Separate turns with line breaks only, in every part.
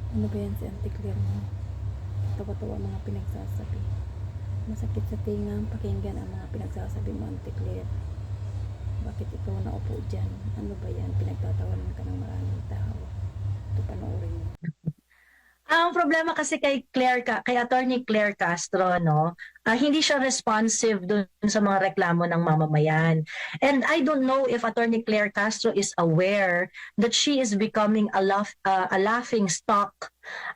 Ano ba yan si Auntie Claire mo? Tawa-tawa mga pinagsasabi. Masakit sa tinga ang pakinggan ang mga pinagsasabi mo, Auntie Claire. Bakit ikaw naupo dyan? Ano ba yan? Pinagtatawanan ka ng maraming tao. Ito panoorin mo.
Ang problema kasi kay Attorney Claire Castro, no, hindi siya responsive dun sa mga reklamo ng mamamayan. And I don't know if Attorney Claire Castro is aware that she is becoming a laughing stock.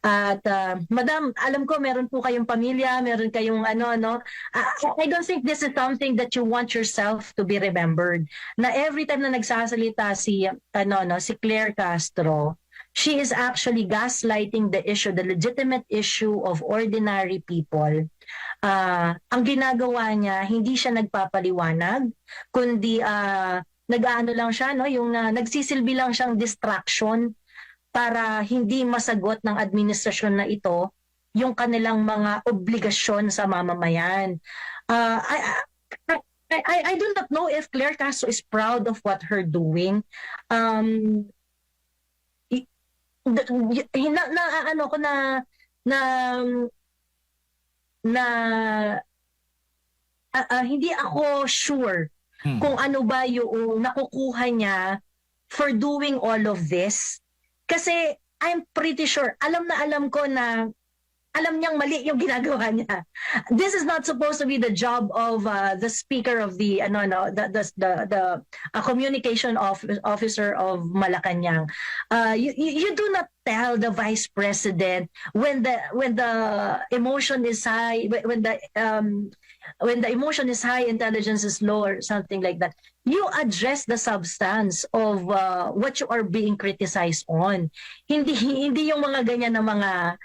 At Madam, alam ko meron po kayong pamilya, meron kayong ano. I don't think this is something that you want yourself to be remembered. Na every time na nagsasalita si Claire Castro, she is actually gaslighting the issue, the legitimate issue of ordinary people. Ang ginagawa niya, hindi siya nagpapaliwanag, kundi nag-aano lang siya, no? Yung nagsisilbi lang siyang distraction para hindi masagot ng administrasyon na ito yung kanilang mga obligasyon sa mamamayan. Uh, I, I do not know if Claire Castro is proud of what her doing. Um, na ano ko na na hindi ako sure kung ano ba yung nakukuha niya for doing all of this. Kasi I'm pretty sure, alam na alam ko na alam niyang mali yung ginagawa niya. This is not supposed to be the job of the speaker of the communication officer of Malacanang. You do not tell the vice president when the emotion is high, when the emotion is high, intelligence is low, or something like that. You address the substance of what you are being criticized on. Hindi yung mga ganyan na mga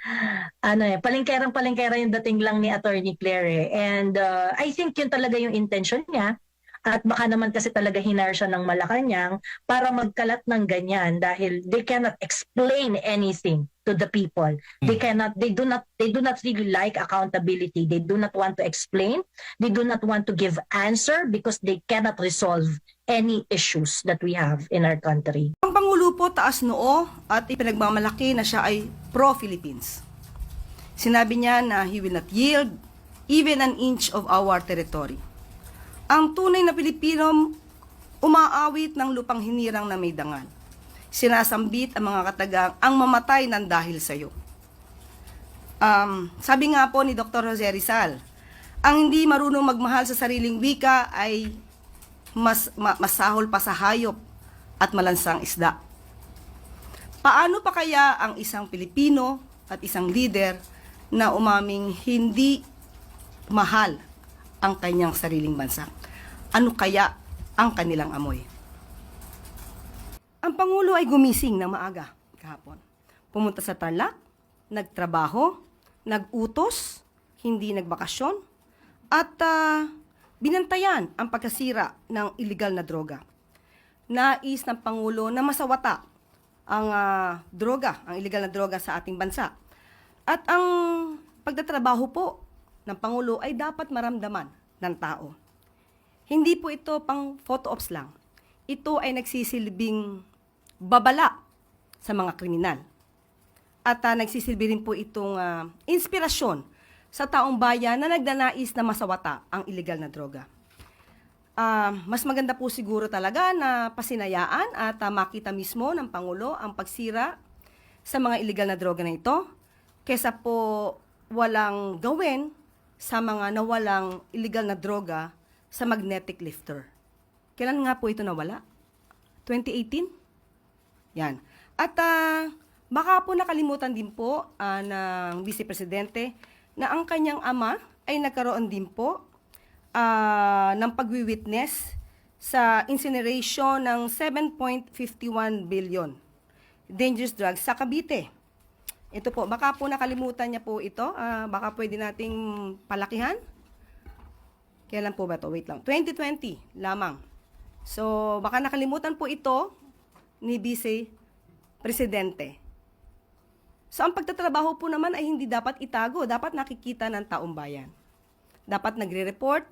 palengkerang-palengkera yung dating lang ni Attorney Claire. And I think yun talaga yung intention niya. At baka naman kasi talaga hinar siya ng Malacanang para magkalat ng ganyan dahil they cannot explain anything to the people. They do not really like accountability. They do not want to explain. They do not want to give answer because they cannot resolve any issues that we have in our country.
Ang Pangulo po taas noo at ipinagmamalaki na siya ay pro-Philippines. Sinabi niya na he will not yield even an inch of our territory. Ang tunay na Pilipino umaawit ng lupang hinirang na may dangal. Sinasambit ang mga katagang ang mamatay ng dahil sa iyo. Sabi nga po ni Dr. Jose Rizal, ang hindi marunong magmahal sa sariling wika ay masahol pa sa hayop at malansang isda. Paano pa kaya ang isang Pilipino at isang leader na umaming hindi mahal ang kanyang sariling bansa? Ano kaya ang kanilang amoy? Ang Pangulo ay gumising ng maaga kahapon. Pumunta sa Tarlac, nagtrabaho, nagutos, hindi nagbakasyon, at binantayan ang pagkasira ng illegal na droga. Nais ng Pangulo na masawata ang ang illegal na droga sa ating bansa. At ang pagtatrabaho po ng Pangulo ay dapat maramdaman ng tao. Hindi po ito pang photo ops lang. Ito ay nagsisilbing babala sa mga kriminal. At nagsisilbi rin po itong inspirasyon sa taong bayan na nagdanais na masawata ang illegal na droga. Mas maganda po siguro talaga na pasinayaan at makita mismo ng Pangulo ang pagsira sa mga illegal na droga na ito kesa po walang gawin sa mga nawalang illegal na droga sa magnetic lifter. Kailan nga po ito nawala? 2018? Yan. At baka po nakalimutan din po ng Vice Presidente na ang kanyang ama ay nagkaroon din po ng pagwi-witness sa incineration ng 7.51 billion dangerous drugs sa Cavite. Ito po, baka po nakalimutan niya po ito. Baka pwede nating palakihan. Kailan po ba ito? Wait lang. 2020 lamang. So, baka nakalimutan po ito ni Vice Presidente. So, ang pagtatrabaho po naman ay hindi dapat itago. Dapat nakikita ng taong bayan. Dapat nagre-report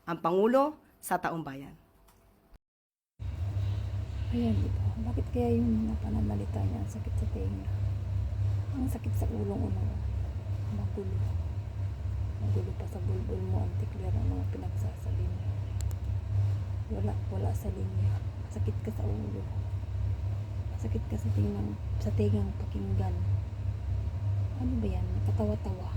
ang Pangulo sa taong bayan.
Ayan, diba? Bakit kaya yung mga pananalita niya ang sakit sa tenga? Ang sakit sa ulong uno. Magulo. Magulo pa sa bulbul mo, Auntie Claire, ang mga pinagsasabi mo. Wala sa linya. Sakit ka sa ulo. Sakit ka sa tingang pakinggan. Ano ba yan? Nakatawa-tawa.